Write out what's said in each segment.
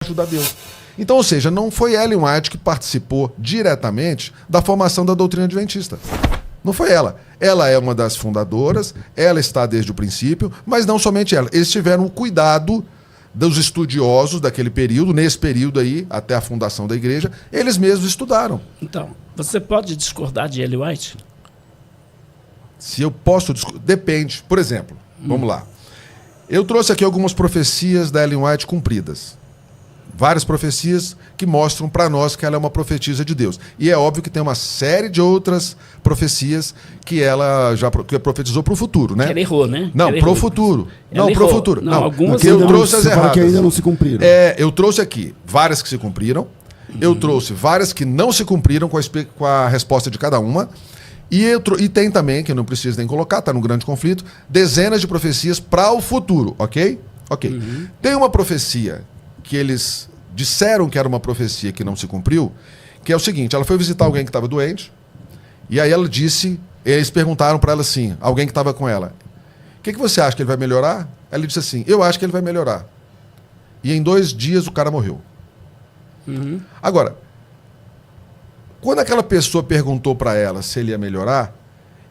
ajudar Deus. Então, ou seja, não foi Ellen White que participou diretamente da formação da doutrina adventista. Não foi ela. Ela é uma das fundadoras, ela está desde o princípio, mas não somente ela. Eles tiveram o cuidado dos estudiosos daquele período, nesse período aí, até a fundação da igreja, eles mesmos estudaram. Então, você pode discordar de Ellen White? Se eu posso discordar, depende. Por exemplo, vamos lá. Eu trouxe aqui algumas profecias da Ellen White cumpridas. Várias profecias que mostram para nós que ela é uma profetisa de Deus. E é óbvio que tem uma série de outras profecias que ela já profetizou para o futuro, né? Que ela errou, né? Não, para o futuro. Não, para o futuro. Não, algumas eu trouxe as erradas. Que ainda não se cumpriram. Eu trouxe aqui várias que se cumpriram. Eu trouxe várias que não se cumpriram com a resposta de cada uma. E tem também, que eu não preciso nem colocar, está no grande conflito, dezenas de profecias para o futuro, ok? Ok. Tem uma profecia que eles disseram que era uma profecia que não se cumpriu, que é o seguinte: ela foi visitar alguém que estava doente, e aí ela disse, eles perguntaram para ela assim, alguém que estava com ela, o que você acha, que ele vai melhorar? Ela disse assim, eu acho que ele vai melhorar. E em 2 dias o cara morreu. Agora, quando aquela pessoa perguntou para ela se ele ia melhorar,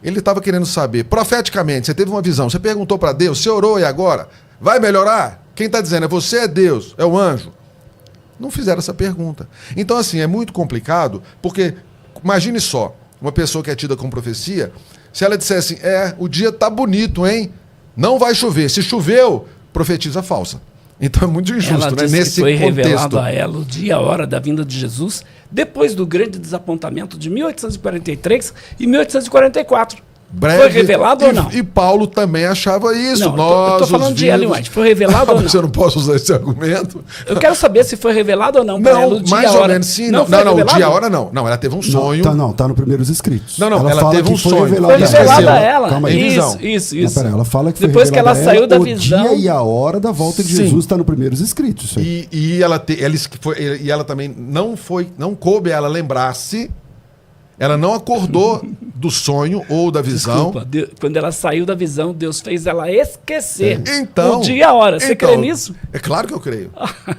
ele estava querendo saber, profeticamente, você teve uma visão, você perguntou para Deus, você orou e agora? Vai melhorar? Quem está dizendo? É você, é Deus, é o anjo? Não fizeram essa pergunta. Então, assim, é muito complicado, porque, imagine só, uma pessoa que é tida com profecia, se ela dissesse assim, o dia tá bonito, hein? Não vai chover. Se choveu, profetiza falsa. Então é muito injusto, ela né? Disse Nesse que foi contexto. Revelado a ela o dia e a hora da vinda de Jesus, depois do grande desapontamento de 1843 e 1844. Breve, foi revelado ou não? E Paulo também achava isso. Não, eu tô falando de Ellen White. Foi revelado ou não? Eu não posso usar esse argumento. Eu quero saber se foi revelado ou não. Não, mais ou menos sim. Não, o dia e a hora não. Não, ela teve um sonho. Tá no Primeiros Escritos. Não, ela teve um sonho. Foi revelado a ela. Calma aí. Isso. Não, ela fala que foi depois que ela saiu da visão. O dia e a hora da volta de Jesus está no Primeiros Escritos. Isso aí. E ela também não coube ela lembrar-se. Ela não acordou do sonho ou da visão. Desculpa, quando ela saiu da visão, Deus fez ela esquecer então, o dia e a hora. Você crê nisso? É claro que eu creio.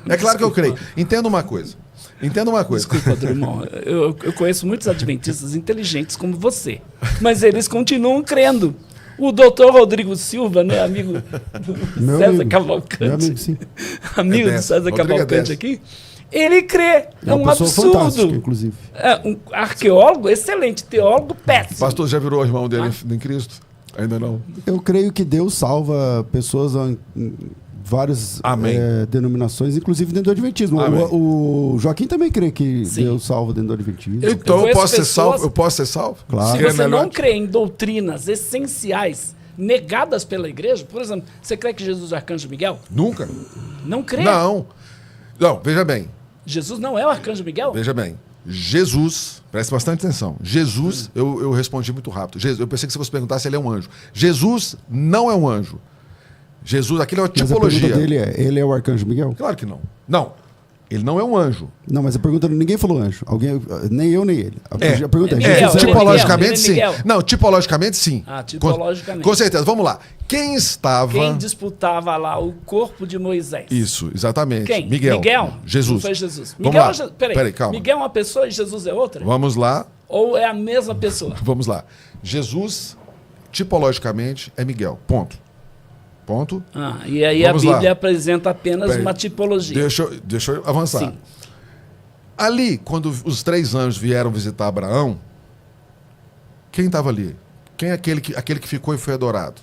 É claro que eu creio. Entenda uma coisa. Desculpa, Drummond. Eu conheço muitos adventistas inteligentes como você, mas eles continuam crendo. O doutor Rodrigo Silva, né, amigo do César Cavalcante. Meu amigo, sim. Amigo do César Cavalcante aqui. Ele crê. É um absurdo. Inclusive. É um arqueólogo excelente, teólogo péssimo. O pastor já virou irmão dele em Cristo? Ainda não. Eu creio que Deus salva pessoas em várias denominações, inclusive dentro do Adventismo. O Joaquim também crê que Deus salva dentro do Adventismo. Então eu posso ser salvo? Eu posso ser salvo? Claro. Se você não crê em doutrinas essenciais negadas pela igreja, por exemplo, você crê que Jesus é o arcanjo Miguel? Nunca. Não crê? Não, veja bem. Jesus não é o arcanjo Miguel? Veja bem. Jesus, preste bastante atenção. Jesus, eu respondi muito rápido. Eu pensei que se você perguntasse se ele é um anjo. Jesus não é um anjo. Jesus, aquilo é uma tipologia. Mas a pergunta dele ele é o arcanjo Miguel? Claro que não. Não, ele não é um anjo. Não, mas a pergunta, ninguém falou anjo. Nem eu, nem ele. A pergunta tipologicamente sim. Não, tipologicamente sim. Tipologicamente. Com certeza. Vamos lá. Quem disputava lá o corpo de Moisés? Isso, exatamente. Quem? Miguel. Jesus. Não foi Jesus. Vamos lá. Peraí, calma. Miguel é uma pessoa e Jesus é outra? Vamos lá. Ou é a mesma pessoa? Vamos lá. Jesus, tipologicamente, é Miguel. Ponto. E aí vamos a Bíblia apresenta apenas uma tipologia. Deixa eu avançar. Sim. Ali, quando os 3 anjos vieram visitar Abraão, quem estava ali? Quem é aquele que ficou e foi adorado?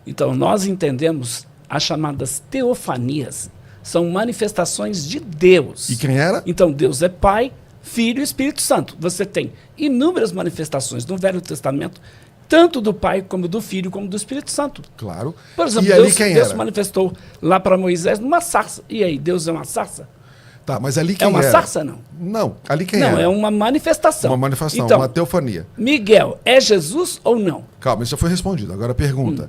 Então, nós entendemos as chamadas teofanias. São manifestações de Deus. E quem era? Então, Deus é Pai, Filho e Espírito Santo. Você tem inúmeras manifestações no Velho Testamento, tanto do Pai, como do Filho, como do Espírito Santo. Claro. Por exemplo, Deus se manifestou lá para Moisés numa sarça. E aí, Deus é uma sarça? Tá, mas ali quem era? É uma era? sarça, não? Não, ali quem era? Não, é uma manifestação. Uma manifestação, então, uma teofania. Miguel, é Jesus ou não? Calma, isso já foi respondido. Agora a pergunta.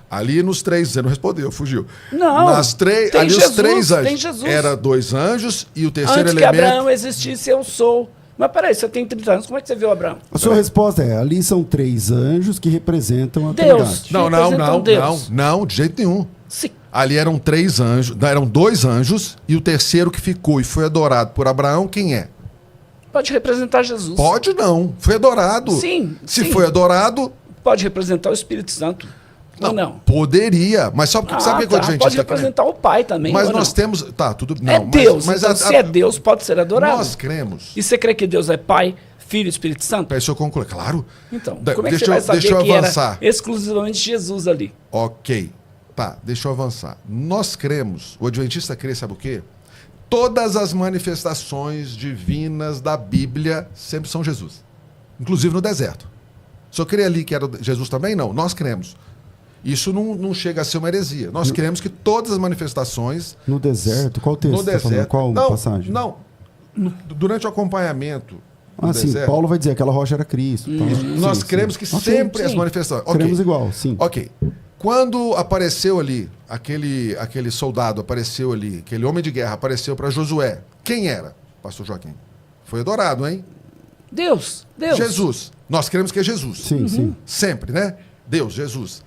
Ali nos 3, você não respondeu, fugiu. Não, ali Jesus, os 3 anjos. Tem Jesus. Era 2 anjos e o terceiro elemento... Antes que Abraão existisse, eu sou... Mas peraí, você tem 30 anos, como é que você viu Abraão? A sua resposta é, ali são 3 anjos que representam a Deus. Trindade. Não, de jeito nenhum. Sim. Ali eram 3 anjos, eram 2 anjos, e o terceiro que ficou e foi adorado por Abraão, quem é? Pode representar Jesus. Pode não, foi adorado. Sim. Se foi adorado... Pode representar o Espírito Santo. Não, ou não? Poderia, mas só porque sabe o que o adventista pode representar o Pai também. Mas nós temos... Tá, tudo... Não, é Deus, mas então, se é Deus, pode ser adorado. Nós cremos. E você crê que Deus é Pai, Filho e Espírito Santo? Para isso eu concluo, claro. Então, como é que deixa você vai saber deixa eu que avançar. era exclusivamente Jesus ali? Ok. Tá, deixa eu avançar. Nós cremos, o adventista crê, sabe o quê? Todas as manifestações divinas da Bíblia sempre são Jesus. Inclusive no deserto. O senhor crê ali que era Jesus também? Não, nós cremos. Isso não chega a ser uma heresia. Nós cremos que todas as manifestações... No deserto? Qual texto? No deserto. Qual passagem? Não, durante o acompanhamento do sim, deserto... Paulo vai dizer, aquela rocha era Cristo. Nós cremos que sempre as manifestações... Okay. Cremos igual, sim. Ok. Quando apareceu ali, aquele soldado apareceu ali, aquele homem de guerra apareceu para Josué, quem era, pastor Joaquim? Foi adorado, hein? Deus. Jesus. Nós cremos que é Jesus. Sim, sim. Sempre, né? Deus, Jesus.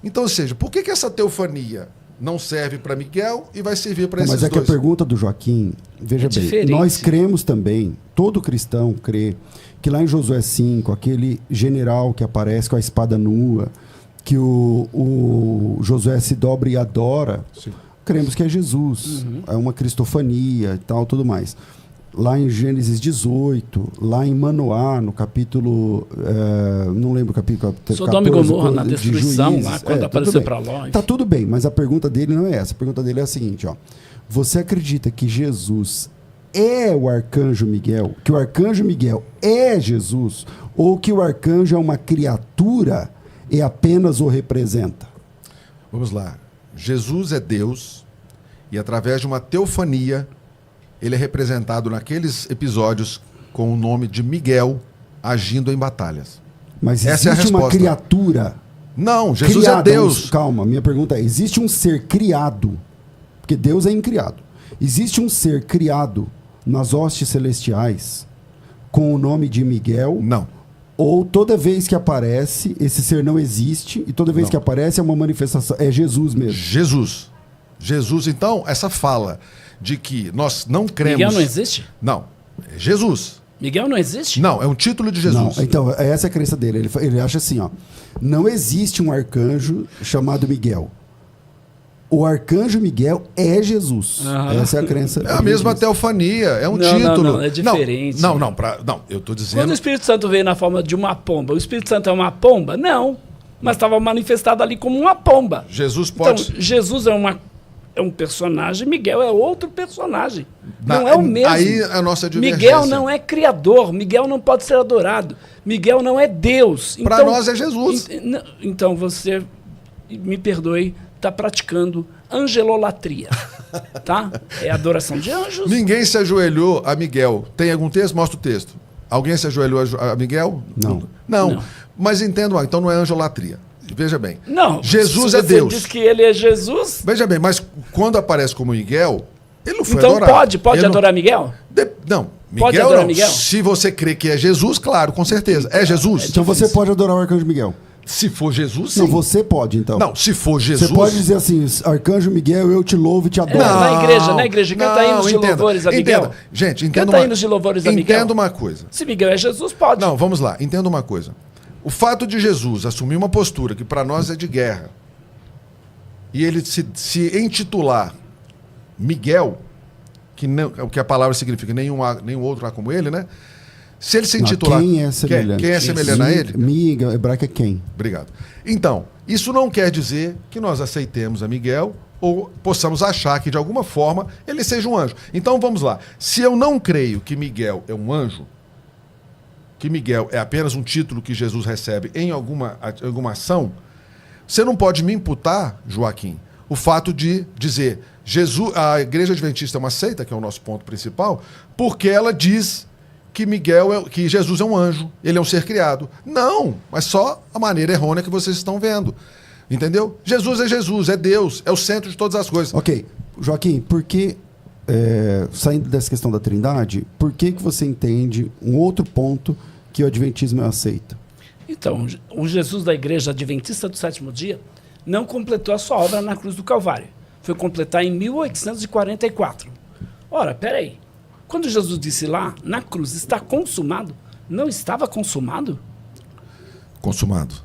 Então, ou seja, por que essa teofania não serve para Miguel e vai servir para esses dois? Mas é que a pergunta do Joaquim, veja bem, diferente. Nós cremos também, todo cristão crê, que lá em Josué 5, aquele general que aparece com a espada nua, que o Josué se dobra e adora, sim, cremos que é Jesus. É uma cristofania e tal, tudo mais. Lá em Gênesis 18, lá em Manoá, no capítulo... não lembro o capítulo... Sodoma e Gomorra, na destruição, Juízes, lá, quando apareceu para Ló. Tá tudo bem, mas a pergunta dele não é essa. A pergunta dele é a seguinte, ó. Você acredita que Jesus é o arcanjo Miguel? Que o arcanjo Miguel é Jesus? Ou que o arcanjo é uma criatura e apenas o representa? Vamos lá. Jesus é Deus e através de uma teofania ele é representado naqueles episódios com o nome de Miguel agindo em batalhas. Mas essa existe é a uma criatura? Não, Jesus criada, é Deus. Calma, minha pergunta é, existe um ser criado? Porque Deus é incriado. Existe um ser criado nas hostes celestiais com o nome de Miguel? Não. Ou toda vez que aparece, esse ser não existe e toda vez que aparece é uma manifestação, é Jesus mesmo? Jesus, então, essa fala de que nós não cremos... Miguel não existe? Não, é Jesus. Miguel não existe? Não, é um título de Jesus. Não, então, essa é a crença dele. Ele acha assim, ó, não existe um arcanjo chamado Miguel. O arcanjo Miguel é Jesus. Essa é a crença. É a mesma teofania, é um título. Não, é diferente. Não, eu estou dizendo... Quando o Espírito Santo veio na forma de uma pomba, o Espírito Santo é uma pomba? Não, mas estava manifestado ali como uma pomba. Jesus pode... Então, Jesus é um personagem, Miguel é outro personagem. Não é o mesmo. Aí a nossa divergência. Miguel não é criador, Miguel não pode ser adorado, Miguel não é Deus. Para nós é Jesus. Então você, me perdoe, está praticando angelolatria. Tá? É adoração de anjos. Ninguém se ajoelhou a Miguel. Tem algum texto? Mostra o texto. Alguém se ajoelhou a Miguel? Não. Mas entendo, então não é angelolatria. Veja bem. Não, Jesus é Deus. Você diz que ele é Jesus? Veja bem, mas quando aparece como Miguel, ele não foi então adorado. Pode adorar Miguel? Não. Pode adorar Miguel? Se você crê que é Jesus, claro, com certeza. É Jesus. Então você pode adorar o arcanjo Miguel? Se for Jesus, sim. Não, você pode, então. Não, se for Jesus... Você pode dizer assim, arcanjo Miguel, eu te louvo e te adoro. Na igreja, canta hinos de louvores a Miguel. Gente, canta hinos de louvores a Miguel. Entenda uma coisa. Se Miguel é Jesus, pode. Não, vamos lá, entenda uma coisa. O fato de Jesus assumir uma postura que para nós é de guerra, e ele se intitular Miguel, que a palavra significa nenhum outro há como ele, né? Se ele se intitular... Quem é semelhante? Quem é semelhante a ele? Miguel, hebraico é quem? Obrigado. Então, isso não quer dizer que nós aceitemos a Miguel ou possamos achar que, de alguma forma, ele seja um anjo. Então, vamos lá. Se eu não creio que Miguel é um anjo, que Miguel é apenas um título que Jesus recebe em alguma ação, você não pode me imputar, Joaquim, o fato de dizer a Igreja Adventista é uma seita, que é o nosso ponto principal, porque ela diz que Jesus é um anjo, ele é um ser criado. Não, mas só a maneira errônea que vocês estão vendo. Entendeu? Jesus, é Deus, é o centro de todas as coisas. Ok. Joaquim, por que, saindo dessa questão da Trindade, por que você entende um outro ponto que o Adventismo aceita? Então, o Jesus da Igreja Adventista do Sétimo Dia não completou a sua obra na cruz do Calvário. foi completar em 1844. Ora, peraí. Quando Jesus disse lá, na cruz, está consumado, não estava consumado? Consumado.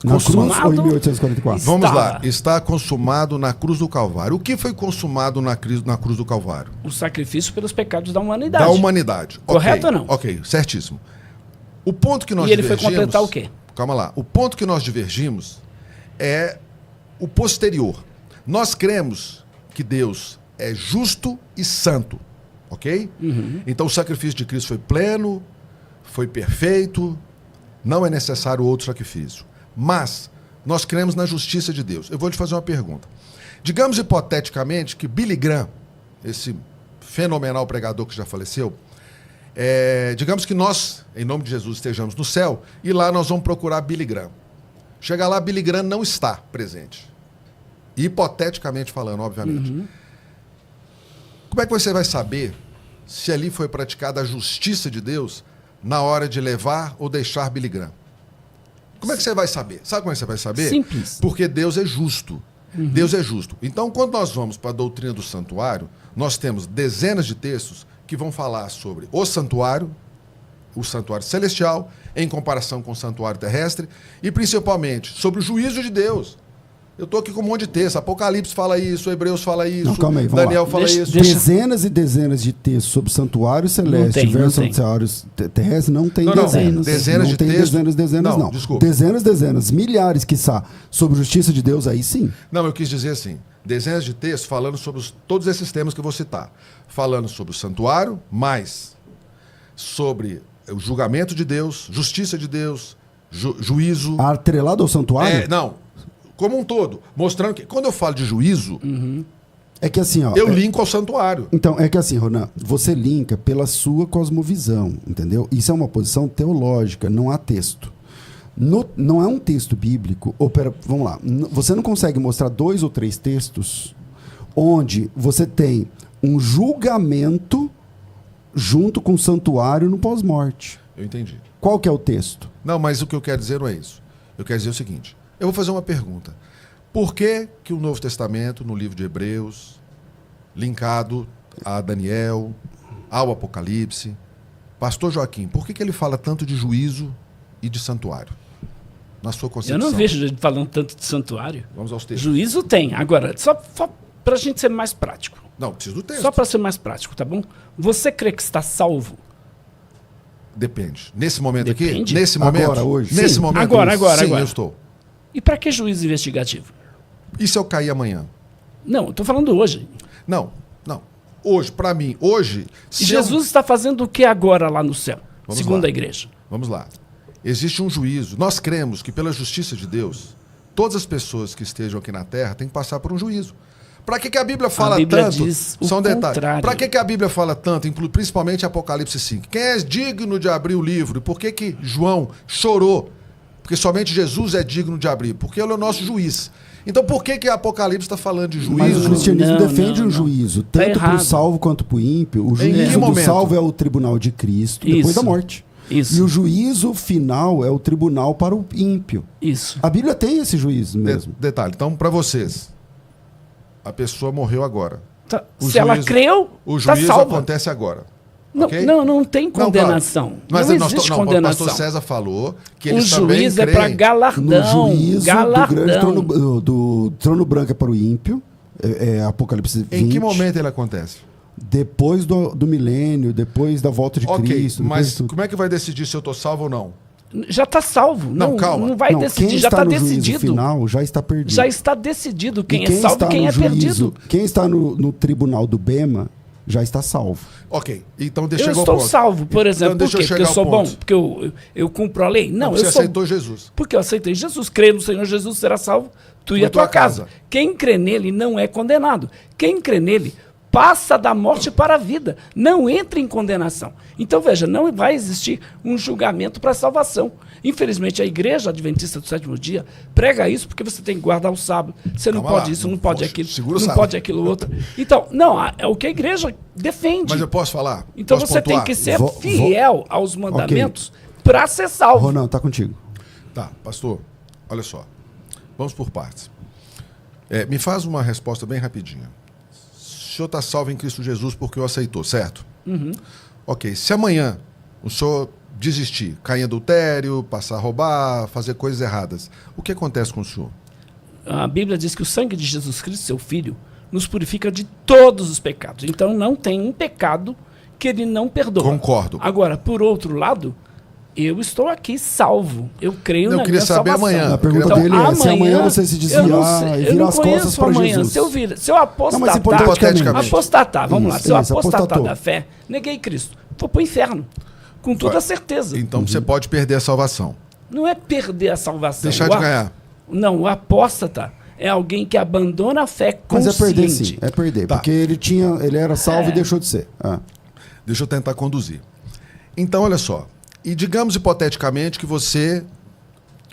Na cruz Consumado? ou em 1844? Vamos Estava. lá. Está consumado na cruz do Calvário. O que foi consumado na cruz do Calvário? O sacrifício pelos pecados da humanidade. Da humanidade. Correto ou não? Ok, certíssimo. O ponto que nós E ele foi divergimos... completar o quê? Calma lá. O ponto que nós divergimos é o posterior. Nós cremos que Deus é justo e santo, ok? Então o sacrifício de Cristo foi pleno, foi perfeito, não é necessário outro sacrifício. Mas nós cremos na justiça de Deus. Eu vou te fazer uma pergunta. Digamos hipoteticamente que Billy Graham, esse fenomenal pregador que já faleceu, digamos que nós, em nome de Jesus, estejamos no céu e lá nós vamos procurar Billy Graham. Chega lá, Billy Graham não está presente. Hipoteticamente falando, obviamente. Como é que você vai saber se ali foi praticada a justiça de Deus na hora de levar ou deixar Billy Graham? Como é que você vai saber? Sabe como é que você vai saber? Simples. Porque Deus é justo. Deus é justo. Então, quando nós vamos para a doutrina do santuário, nós temos dezenas de textos que vão falar sobre o santuário celestial, em comparação com o santuário terrestre, e principalmente sobre o juízo de Deus. Eu estou aqui com um monte de texto. Apocalipse fala isso, Hebreus fala isso, Não, calma aí, vamos Daniel lá. fala Deixa- isso. deixa- Dezenas e dezenas de textos sobre santuário celeste tem, versus não tem. santuário terrestre, não tem Não, dezenas. dezenas não de tem textos- dezenas, Não, não. desculpa. Dezenas, milhares, quiçá, sobre justiça de Deus, aí sim. Não, eu quis dizer assim, dezenas de textos falando sobre todos esses temas que eu vou citar. Falando sobre o santuário, mais sobre o julgamento de Deus, justiça de Deus, juízo. Atrelado ao santuário, Não, como um todo. Mostrando que, quando eu falo de juízo, é que assim, ó. eu linko ao santuário. Então, é que assim, Ronan, você linka pela sua cosmovisão, entendeu? Isso é uma posição teológica, não há texto. Não é um texto bíblico. Vamos lá. Você não consegue mostrar 2 ou 3 textos onde você tem um julgamento junto com o santuário no pós-morte. Eu entendi. Qual que é o texto? Não, mas o que eu quero dizer não é isso. Eu quero dizer o seguinte. Eu vou fazer uma pergunta. Por que que o Novo Testamento, no livro de Hebreus, linkado a Daniel, ao Apocalipse, Pastor Joaquim, por que que ele fala tanto de juízo e de santuário? Na sua Eu concepção. não vejo ele falando tanto de santuário. Vamos aos textos. Juízo tem. Agora, só para a gente ser mais prático. Não, preciso do texto. Só para ser mais prático, tá bom? Você crê que está salvo? Depende. Nesse momento Depende. aqui? Nesse momento? Agora, hoje? Nesse Sim, momento? agora, Sim, agora. eu estou. E para que juízo investigativo? E se eu cair amanhã? Não, eu tô falando hoje. Não. Hoje, para mim, hoje... E se Jesus está fazendo o que agora lá no céu? Vamos Segundo lá. a igreja. Vamos lá. Existe um juízo. Nós cremos que pela justiça de Deus, todas as pessoas que estejam aqui na Terra têm que passar por um juízo. Para que a Bíblia fala Bíblia tanto? diz o São detalhes. contrário. Para que a Bíblia fala tanto, principalmente Apocalipse 5? Quem é digno de abrir o livro? E por que João chorou? Porque somente Jesus é digno de abrir. Porque ele é o nosso juiz. Então por que Apocalipse está falando de Mas o juízo? cristianismo Não, defende não, um não. juízo, Tá tanto para o errado. salvo quanto para o ímpio. O Em que juízo do momento? salvo é o tribunal de Cristo, depois Isso. da morte. Isso. E o juízo final é o tribunal para o ímpio. Isso. A Bíblia tem esse juízo mesmo. Detalhe. Então, para vocês, a pessoa morreu agora. Tá. O Se ela juízo- creu, O está juízo salva. acontece agora. Não, ok? não tem condenação. Mas não nós existe o condenação. pastor César falou que O eles também juiz é creem. para No galardão. juízo Galardão. do grande do trono branco é para o ímpio, Apocalipse 20. Em que momento ele acontece? Depois do milênio, depois da volta de Ok, Cristo. depois mas de tudo. como é que vai decidir se eu estou salvo ou não? Já está salvo. Não, calma. Não vai Não, decidir. quem Já está está no juízo decidido. final já está perdido. Já está decidido quem E é salvo está e quem no é juízo- perdido. Quem está no tribunal do Bema já está salvo. Ok, então deixa Eu eu chegar estou ao ponto. salvo, por exemplo. Então, por deixa quê? eu Porque eu chegar sou ao bom? ponto. Porque eu cumpro a lei? Não, Você eu sou... aceitou Jesus. Porque eu aceitei Jesus. Crê no Senhor Jesus, será salvo. Tu e a tua casa. Quem crê nele não é condenado. Quem crê nele passa da morte para a vida. Não entra em condenação. Então, veja, não vai existir um julgamento para a salvação. Infelizmente, a igreja adventista do sétimo dia prega isso porque você tem que guardar o sábado. Você não Calma pode lá. isso, não pode Poxa, aquilo, segura o não sábado. pode aquilo outro. Então, não, é o que a igreja defende. Mas eu posso falar? Então Posso você pontuar? tem que ser Vou- fiel aos mandamentos para ser salvo. Ronan, tá contigo. Tá, pastor, olha só. Vamos por partes. Me faz uma resposta bem rapidinha. O senhor está salvo em Cristo Jesus porque o aceitou, certo? Uhum. Ok. Se amanhã o senhor desistir, cair em adultério, passar a roubar, fazer coisas erradas, o que acontece com o senhor? A Bíblia diz que o sangue de Jesus Cristo, seu Filho, nos purifica de todos os pecados. Então não tem um pecado que ele não perdoa. Concordo. Agora, por outro lado, eu estou aqui salvo. Eu creio na minha queria saber salvação. amanhã. A pergunta Então, dele é se amanhã você se desviar e virar as costas para Jesus. Se eu apostatar, hipoteticamente. Apostatar, vamos lá. Se eu apostatar apostatou. da fé, neguei Cristo, vou para o inferno. Com toda certeza. Então você pode perder a salvação. Não é perder a salvação. Deixar de ganhar. Não, o apóstata é alguém que abandona a fé Mas consciente. é perder, sim. É perder. Tá. Porque ele era salvo e deixou de ser. Deixa eu tentar conduzir. Então, olha só. E digamos hipoteticamente que você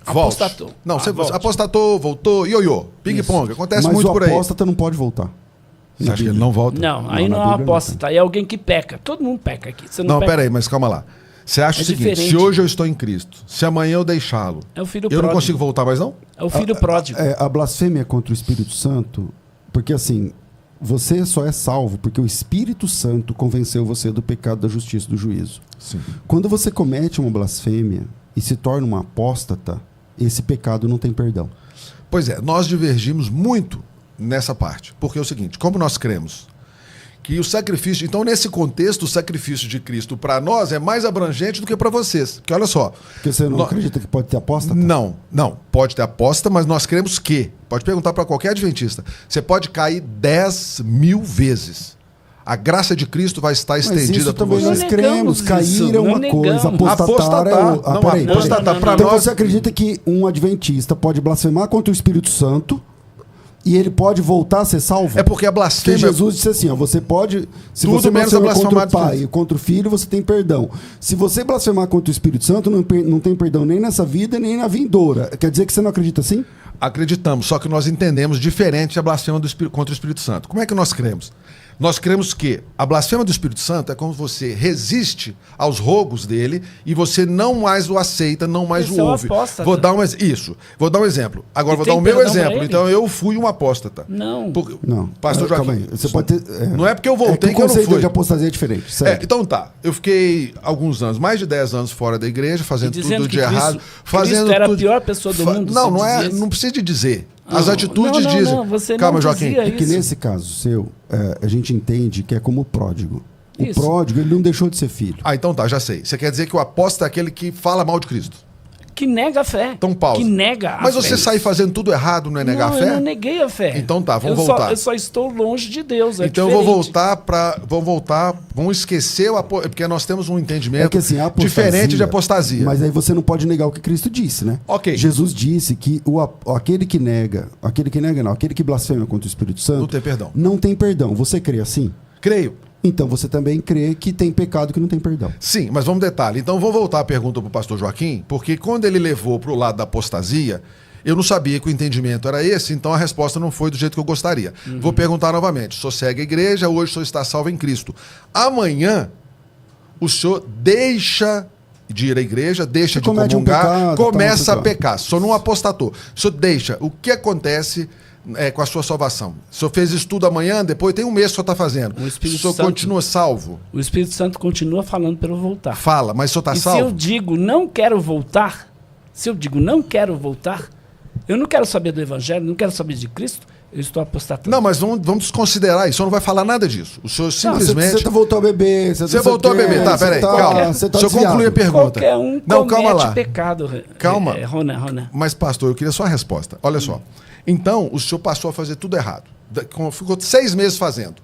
volte. Apostatou. Não, você volte. apostatou, voltou, ioiô, ping-pong. Acontece Mas muito o por aí. apóstata não pode voltar. Você acha que ele não volta? Não, aí Não, não na é uma Bíblia não apóstata, é alguém que peca. Todo mundo peca aqui. Você Não, peca. peraí, mas calma lá. Você acha É o seguinte, diferente. se hoje eu estou em Cristo, se amanhã eu deixá-lo, É o filho eu pródigo. não consigo voltar mais não? É o filho pródigo. A blasfêmia contra o Espírito Santo, porque assim, você só é salvo porque o Espírito Santo convenceu você do pecado, da justiça e do juízo. Sim. Quando você comete uma blasfêmia e se torna uma apóstata, esse pecado não tem perdão. Pois é, nós divergimos muito nessa parte. Porque é o seguinte, como nós cremos que o sacrifício... Então, nesse contexto, o sacrifício de Cristo para nós é mais abrangente do que para vocês. Porque olha só... Porque você não acredita que pode ter apóstata? Não. Pode ter apóstata, mas nós cremos que... Pode perguntar para qualquer adventista. Você pode cair 10.000 vezes. A graça de Cristo vai estar estendida para também você. nós cremos. Cair é uma coisa, apostatar é outra. Não, Peraí. apostatar para Então nós... você acredita que um adventista pode blasfemar contra o Espírito Santo e ele pode voltar a ser salvo? É porque a Porque blasfêmia... Jesus disse assim, ó, você pode... Se Tudo você menos a blasfemar contra o blasfemar Pai e contra o Filho, você tem perdão. Se você blasfemar contra o Espírito Santo, não tem perdão nem nessa vida, nem na vindoura. Quer dizer que você não acredita assim? Acreditamos, só que nós entendemos diferente a blasfêmia contra o Espírito Santo. Como é que nós cremos? Nós cremos que a blasfêmia do Espírito Santo é como você resiste aos rogos dele e você não mais o aceita, não mais Esse o é o ouve. apóstata. Vou dar um exemplo. Agora E vou tem dar o meu perdão pra exemplo. ele? Então eu fui um apóstata. Não. Não. Pastor Calma Joaquim. aí. Você pode ter, Não é porque eu voltei que que o eu não conceito fui. de apostasia é diferente. Certo? Então tá, eu fiquei alguns anos, mais de 10 anos fora da igreja, fazendo dizendo tudo que de Cristo- errado. Cristo Fazendo era a tudo... pior pessoa do mundo, Não, você não dizia é, isso? não precisa de dizer. As Não, atitudes não, dizem. não, você não Calma, Joaquim. dizia É que isso. nesse caso seu, a gente entende que é como o pródigo. O Isso. pródigo, ele não deixou de ser filho. Ah, então tá, já sei. Você quer dizer que o apóstata é aquele que fala mal de Cristo. Que nega a fé. Então pausa. Que nega a Mas fé. você sair fazendo tudo errado não é negar a Eu fé? não neguei a fé. Então tá, vamos eu voltar. Eu só estou longe de Deus. Então eu vou voltar, vamos esquecer porque nós temos um entendimento É que assim, a apostasia, diferente de apostasia. Mas aí você não pode negar o que Cristo disse, né? Ok. Jesus disse que aquele que blasfema contra o Espírito Santo Não tem perdão. Não tem perdão. Você crê assim? Creio. Então você também crê que tem pecado que não tem perdão. Sim, mas vamos detalhe. Então vou voltar a pergunta para o pastor Joaquim, porque quando ele levou para o lado da apostasia, eu não sabia que o entendimento era esse, então a resposta não foi do jeito que eu gostaria. Vou perguntar novamente. O senhor segue a igreja, hoje o senhor está salvo em Cristo. Amanhã, o senhor deixa de ir à igreja, deixa de comete um comungar, pecado, começa tá, a pecar. O senhor não apostatou. O senhor deixa. O que acontece com a sua salvação? O senhor fez isso tudo amanhã, depois tem um mês que o senhor está fazendo. O Espírito o senhor Santo- continua salvo? O Espírito Santo continua falando para eu voltar. Fala, mas o senhor está E salvo? se eu digo não quero voltar, eu não quero saber do Evangelho, não quero saber de Cristo, eu estou apostatando. Não, mas vamos desconsiderar isso. O senhor não vai falar nada disso. O senhor simplesmente... Você voltou a beber. Você voltou a beber, tá, peraí, calma. Você tá Deixa eu concluir a desviado. pergunta. Qualquer um Não, calma comete lá. pecado. Calma. Rona. Mas, pastor, eu queria só a resposta. Olha só. Então, o senhor passou a fazer tudo errado. Ficou 6 meses fazendo.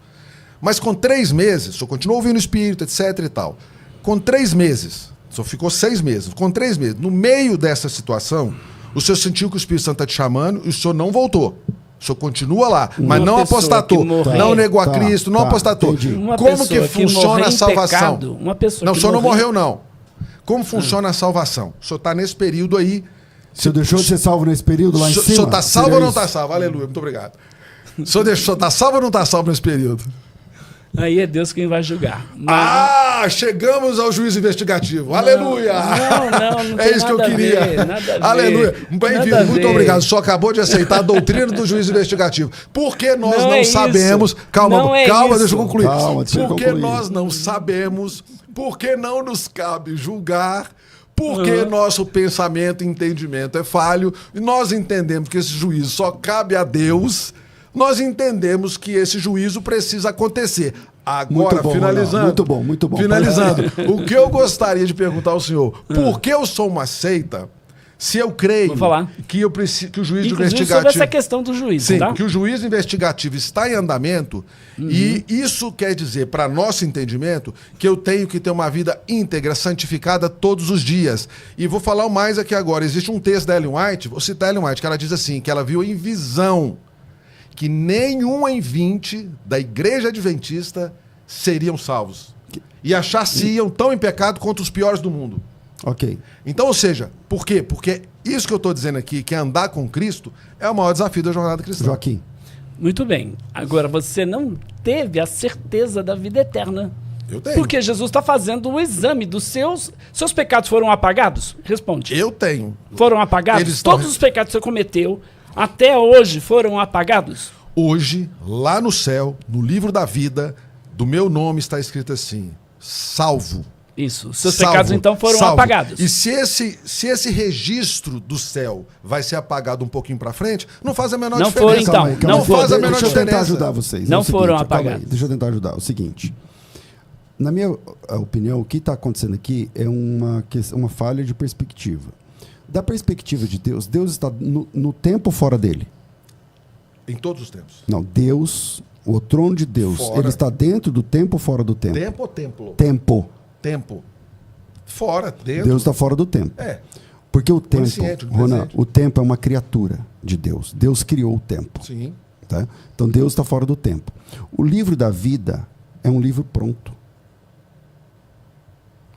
Mas com 3 meses, o senhor continuou ouvindo o Espírito, etc e tal. Com 3 meses, o senhor ficou 6 meses. Com 3 meses, no meio dessa situação, o senhor sentiu que o Espírito Santo está te chamando e o senhor não voltou. O senhor continua lá, mas Uma não pessoa apostatou, que morrer- não negou a Tá, Cristo, não tá, apostatou. entendi. Uma Como pessoa que funciona morrer a em salvação? pecado, uma pessoa Não, que o senhor não morrer- morreu, não. Como funciona a salvação? O senhor está nesse período aí. O senhor deixou de ser salvo nesse período lá em O cima? senhor está salvo ou Seria não isso? está salvo? Aleluia, muito obrigado. O senhor está salvo ou não está salvo nesse período? Aí é Deus quem vai julgar. Mas, Chegamos ao juízo investigativo. Aleluia! Não É isso que eu queria. Aleluia. Bem-vindo, muito obrigado. Só acabou de aceitar a doutrina do juízo investigativo. Por que nós não sabemos... Isso. Calma, deixa eu concluir. Por que nós não sabemos, por que não nos cabe julgar, porque nosso pensamento e entendimento é falho, e nós entendemos que esse juízo só cabe a Deus, nós entendemos que esse juízo precisa acontecer. Agora, bom, finalizando. Muito bom. Finalizando, o que eu gostaria de perguntar ao senhor, por que eu sou uma seita se eu creio que o juízo investigativo... sobre essa questão do juízo, Sim, tá? que o juízo investigativo está em andamento, e isso quer dizer, para nosso entendimento, que eu tenho que ter uma vida íntegra, santificada todos os dias. E vou falar mais aqui agora. Existe um texto da Ellen White, vou citar a Ellen White, que ela diz assim, que ela viu em visão que nenhum em 20 da igreja adventista seriam salvos. E achar-se-iam tão em pecado quanto os piores do mundo. Ok. Então, ou seja, por quê? Porque isso que eu estou dizendo aqui, que é andar com Cristo, é o maior desafio da jornada cristã. Joaquim. Muito bem. Agora, você não teve a certeza da vida eterna. Eu tenho. Porque Jesus está fazendo o exame dos seus pecados foram apagados? Responde. Eu tenho. Foram apagados? Todos os pecados que você cometeu até hoje foram apagados? Hoje, lá no céu, no livro da vida, do meu nome está escrito assim, salvo. Isso. Seus pecados, então, foram apagados. E se esse registro do céu vai ser apagado um pouquinho para frente, não faz a menor diferença. Não foram, então. Não faz a menor Deixa eu diferença. tentar ajudar vocês. Não foram apagados. Deixa eu tentar ajudar. É o seguinte. Na minha opinião, o que está acontecendo aqui é uma falha de perspectiva. Da perspectiva de Deus, Deus está no tempo fora dele. Em todos os tempos. Não, Deus, o trono de Deus, ele está dentro do tempo ou fora do tempo? Tempo ou templo? Tempo. Tempo. Fora, dentro. Deus está fora do tempo. É. Porque o tempo, Onisciente, Ronan, o tempo é uma criatura de Deus. Deus criou o tempo. Sim. Tá? Então Deus está fora do tempo. O livro da vida é um livro pronto.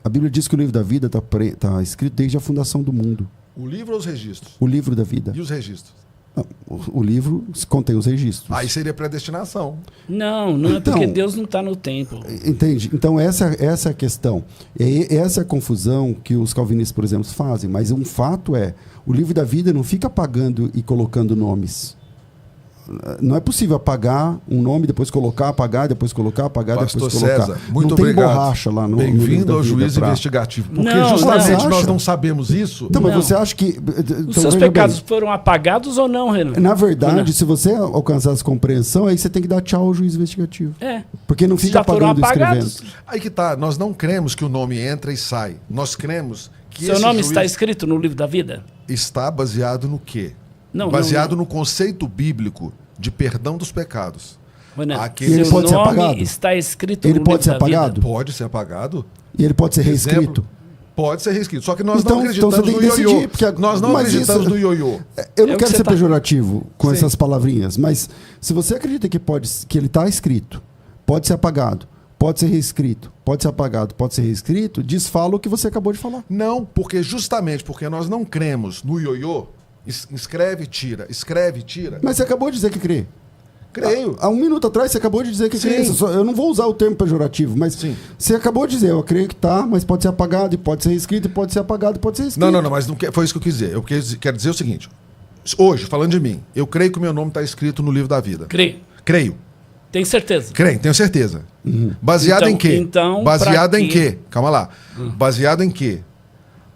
A Bíblia diz que o livro da vida está escrito desde a fundação do mundo. O livro ou os registros? O livro da vida. E os registros? Não, o livro contém os registros. Aí seria predestinação. Não é porque Deus não está no tempo. Entende? Então essa é a questão. Essa é a confusão que os calvinistas, por exemplo, fazem. Mas um fato é, o livro da vida não fica apagando e colocando nomes. Não é possível apagar um nome, depois colocar, apagar, depois colocar, apagar, Pastor depois colocar. César, muito não tem obrigado. borracha lá no Bem-vindo ao juízo investigativo. Porque justamente nós não sabemos isso. Então, mas você acha que... Os seus pecados foram apagados ou não, Renan? Na verdade, se você alcançar essa compreensão, aí você tem que dar tchau ao juiz investigativo. É. Porque não fica apagando e escrevendo. Aí que tá, nós não cremos que o nome entra e sai. Nós cremos que seu nome está escrito no livro da vida? Está baseado no quê? Não, baseado no conceito bíblico de perdão dos pecados. Ele pode ser apagado? Está escrito ele no pode livro ser apagado? Pode ser apagado. E ele pode ser reescrito? Pode ser reescrito. Só que nós não acreditamos no ioiô. Nós não acreditamos no ioiô. Eu não quero ser pejorativo com essas palavrinhas, mas se você acredita que ele está escrito, pode ser apagado, pode ser reescrito, pode ser apagado, pode ser reescrito, desfala o que você acabou de falar. Não, porque justamente porque nós não cremos no ioiô, escreve e tira, escreve e tira. Mas você acabou de dizer que crê. Creio. Há um minuto atrás você acabou de dizer que crê. Eu não vou usar o termo pejorativo, mas você acabou de dizer, eu creio que tá, mas pode ser apagado, e pode ser reescrito, e pode ser apagado, e pode ser reescrito. Não, mas não foi isso que eu quis dizer. Eu quero dizer o seguinte. Hoje, falando de mim, eu creio que o meu nome está escrito no livro da vida. Creio. Tem certeza? Creio, tenho certeza. Baseado em quê? Baseado em quê? Calma lá. Baseado em quê?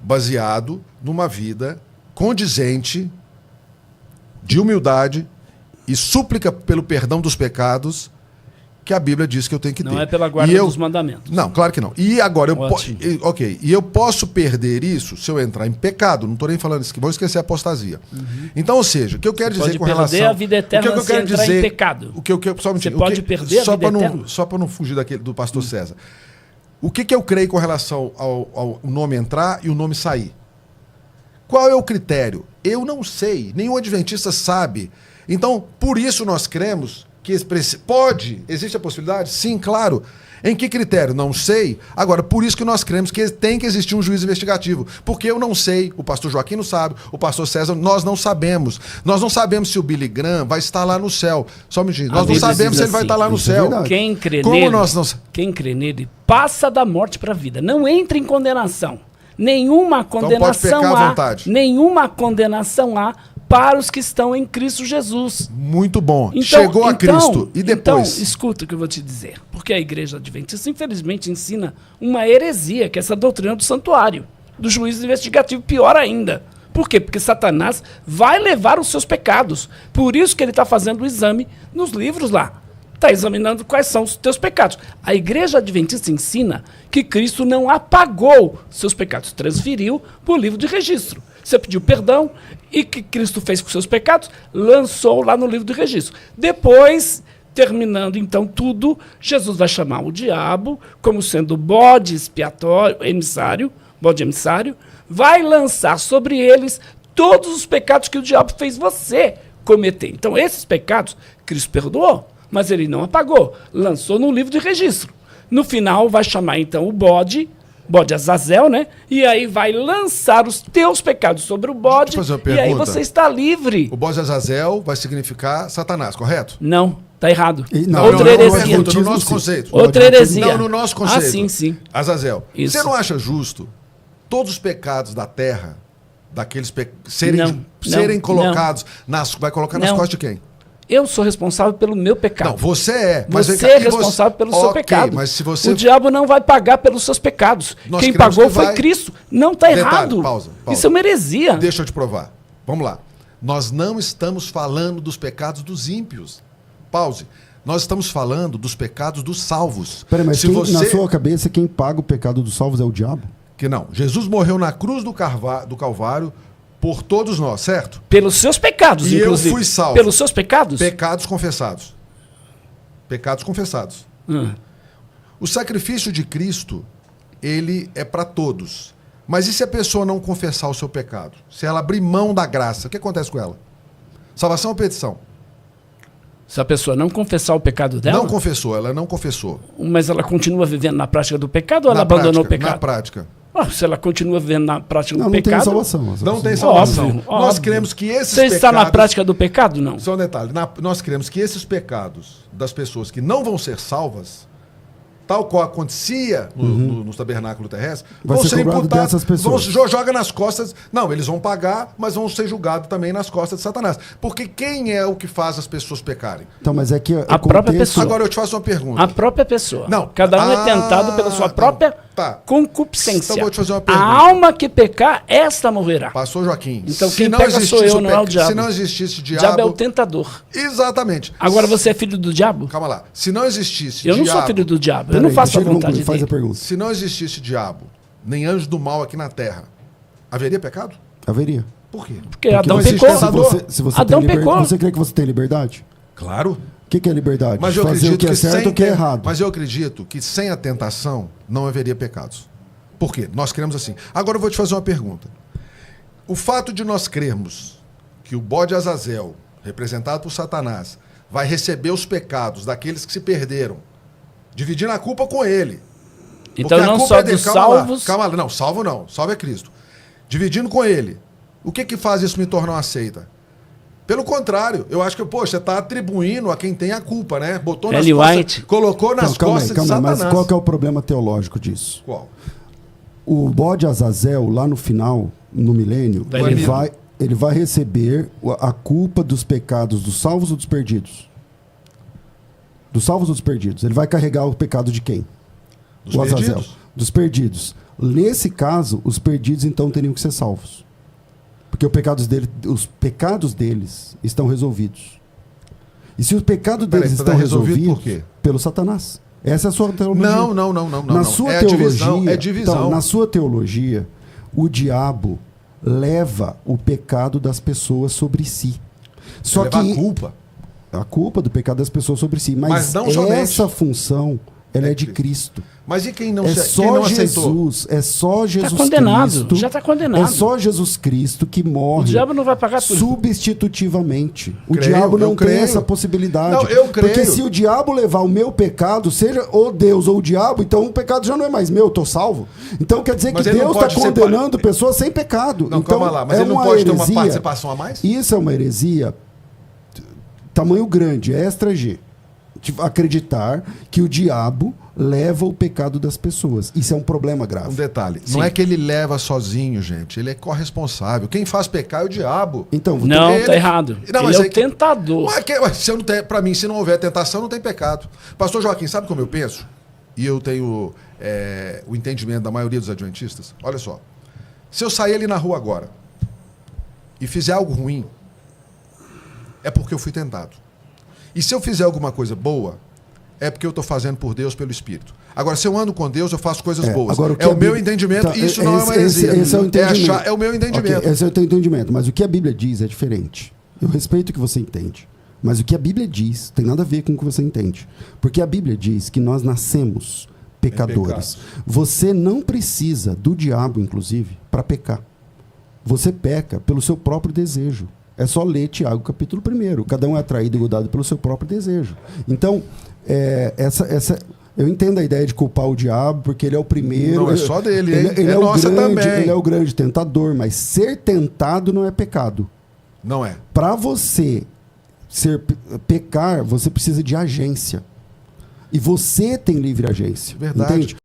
Baseado numa vida condizente de humildade e súplica pelo perdão dos pecados que a Bíblia diz que eu tenho que ter. Não é pela guarda dos mandamentos. Não, claro que não. E agora, e eu posso perder isso se eu entrar em pecado. Não estou nem falando isso, vamos esquecer a apostasia. Então, ou seja, o que eu quero dizer com relação... Pode perder a vida eterna o que eu quero entrar dizer, em pecado. Você pode perder a vida eterna. Só para não fugir do pastor César. O que eu creio com relação ao nome entrar e o nome sair? Qual é o critério? Eu não sei. Nenhum adventista sabe. Então, por isso nós cremos que pode? Existe a possibilidade? Sim, claro. Em que critério? Não sei. Agora, por isso que nós cremos que tem que existir um juiz investigativo. Porque eu não sei, o pastor Joaquim não sabe, o pastor César, nós não sabemos. Nós não sabemos se o Billy Graham vai estar lá no céu. Só me diz, nós não sabemos se ele vai estar lá no céu. Quem crê Como nele, nós não... quem crê nele passa da morte para a vida. Não entra em condenação. Nenhuma condenação pode pecar à vontade. Nenhuma condenação há para os que estão em Cristo Jesus. Muito bom. Então, Chegou a Cristo. E depois? Então, escuta o que eu vou te dizer. Porque a igreja adventista, infelizmente, ensina uma heresia, que é essa doutrina do santuário, do juízo investigativo, pior ainda. Por quê? Porque Satanás vai levar os seus pecados. Por isso que ele está fazendo o exame nos livros lá. Está examinando quais são os teus pecados. A igreja adventista ensina que Cristo não apagou seus pecados, transferiu para o livro de registro. Você pediu perdão e que Cristo fez com seus pecados, lançou lá no livro de registro. Depois, terminando então tudo, Jesus vai chamar o diabo como sendo bode expiatório, bode emissário, vai lançar sobre eles todos os pecados que o diabo fez você cometer. Então, esses pecados, Cristo perdoou, mas ele não apagou, lançou no livro de registro. No final, vai chamar então o bode Azazel, né? E aí vai lançar os teus pecados sobre o bode, e aí você está livre. O bode Azazel vai significar Satanás, correto? Não, tá errado. Outra heresia. No nosso conceito. Outra heresia. Não, no nosso conceito. Ah, sim. Azazel. Isso. Você não acha justo todos os pecados da terra, daqueles serem colocados vai colocar nas costas de quem? Eu sou responsável pelo meu pecado. Não, você é. Mas você é responsável pelo seu pecado. Mas se você... O diabo não vai pagar pelos seus pecados. Quem pagou foi Cristo. Não está errado. Pausa. Isso é uma heresia. Deixa eu te provar. Vamos lá. Nós não estamos falando dos pecados dos ímpios. Pause. Nós estamos falando dos pecados dos salvos. Peraí, mas na sua cabeça, quem paga o pecado dos salvos é o diabo? Que não. Jesus morreu na cruz do Calvário por todos nós, certo? Pelos seus pecados, e inclusive. Eu fui salvo. Pelos seus pecados? Pecados confessados. Pecados confessados. O sacrifício de Cristo, ele é para todos. Mas e se a pessoa não confessar o seu pecado? Se ela abrir mão da graça, o que acontece com ela? Salvação ou perdição? Se a pessoa não confessar o pecado dela? Não confessou, ela não confessou. Mas ela continua vivendo na prática do pecado ou ela abandonou o pecado? Na prática. Se ela continua vivendo na prática do Não pecado... tem salvação. Não tem salvação. Óbvio. Nós cremos que esses pecados... Você está na prática do pecado, não? Só um detalhe. Nós cremos que esses pecados das pessoas que não vão ser salvas, tal qual acontecia no tabernáculo terrestre, vão ser imputados dessas pessoas. Joga nas costas... Não, eles vão pagar, mas vão ser julgados também nas costas de Satanás. Porque quem é o que faz as pessoas pecarem? Então, mas é que a própria pessoa. Agora eu te faço uma pergunta. A própria pessoa. Não. Cada um é tentado pela sua própria concupiscência. Então eu vou te fazer uma pergunta. A alma que pecar, esta morrerá. Pastor Joaquim. Então quem pega sou eu, não é o diabo. Se não existisse diabo... O diabo é o tentador. Exatamente. Agora você é filho do diabo? Calma lá. Se não existisse diabo... Eu não sou filho do diabo. Eu não faço a vontade dele. Faz a pergunta. Se não existisse diabo, nem anjo do mal aqui na terra, haveria pecado? Haveria. Por quê? Porque Adão pecou. Adão pecou. Você crê que você tem liberdade? Claro. O que é liberdade? Mas eu fazer o que é certo e o que é errado. Mas eu acredito que sem a tentação não haveria pecados. Por quê? Nós cremos assim. Agora eu vou te fazer uma pergunta. O fato de nós crermos que o bode Azazel, representado por Satanás, vai receber os pecados daqueles que se perderam, dividindo a culpa com ele. Então não só dos salvos... Calma lá, não, salvo não. Salvo é Cristo. Dividindo com ele. O que faz isso me tornar uma seita? Pelo contrário, eu acho que, poxa, você está atribuindo a quem tem a culpa, né? Botou nas costas, colocou nas costas de Satanás. Mas qual que é o problema teológico disso? Qual? O bode Azazel, lá no final, no milênio, ele vai receber a culpa dos pecados dos salvos ou dos perdidos? Dos salvos ou dos perdidos? Ele vai carregar o pecado de quem? Dos o Azazel. Perdidos. Dos perdidos. Nesse caso, os perdidos então teriam que ser salvos. Porque os pecados deles estão resolvidos. E se os pecados deles estão resolvidos, por quê? Pelo Satanás. Essa é a sua teologia. Não. Na sua teologia, é divisão. Então, na sua teologia, o leva o pecado das pessoas sobre si. Só que a culpa. A culpa do pecado das pessoas sobre si. Mas não essa somente. função ela é de Cristo. Mas e quem não, É quem só não aceitou? Jesus, é só Jesus condenado, Cristo. já tá condenado. É só Jesus Cristo que morre. O diabo não vai pagar tudo. Substitutivamente. O Creio, diabo não eu tem creio. essa possibilidade. Não, eu creio. Porque se o diabo levar o meu pecado, seja ou Deus ou o diabo, então o pecado já não é mais meu, eu tô salvo. Então quer dizer Mas que ele não Deus está pode ser condenando pessoas sem pecado. Não, então, calma lá, mas é ele não uma pode ter uma heresia. participação a mais? Isso é uma heresia tamanho grande, extra G. Acreditar que o diabo leva o pecado das pessoas. Isso é um problema grave. Um detalhe, Sim. não é que ele leva sozinho, gente. Ele é corresponsável. Quem faz pecar é o diabo. Então, Não, Ele- tá errado. Não, Ele mas é é o que- tentador. Se eu não tem, pra mim, se não houver tentação, não tem pecado. Pastor Joaquim, sabe como eu penso? E eu tenho o entendimento da maioria dos adventistas. Olha só. Se eu sair ali na rua agora e fizer algo ruim, é porque eu fui tentado. E se eu fizer alguma coisa boa, é porque eu estou fazendo por Deus, pelo Espírito. Agora, se eu ando com Deus, eu faço coisas boas. Agora, o que É a o meu Bíblia- entendimento, Tá, isso não é uma heresia. esse é o entendimento. É o meu entendimento. Ok, esse é o teu entendimento. Mas o que a Bíblia diz é diferente. Eu respeito o que você entende. Mas o que a Bíblia diz tem nada a ver com o que você entende. Porque a Bíblia diz que nós nascemos pecadores. Você não precisa do diabo, inclusive, para pecar. Você peca pelo seu próprio desejo. É só ler Tiago capítulo 1. Cada um é atraído e godado pelo seu próprio desejo. Então, eu entendo a ideia de culpar o diabo, porque ele é o primeiro. Não é só dele, hein? Ele É o nossa grande, também. Ele é o grande tentador, mas ser tentado não é pecado. Não é. Para você pecar, você precisa de agência. E você tem livre agência. Verdade. Entende?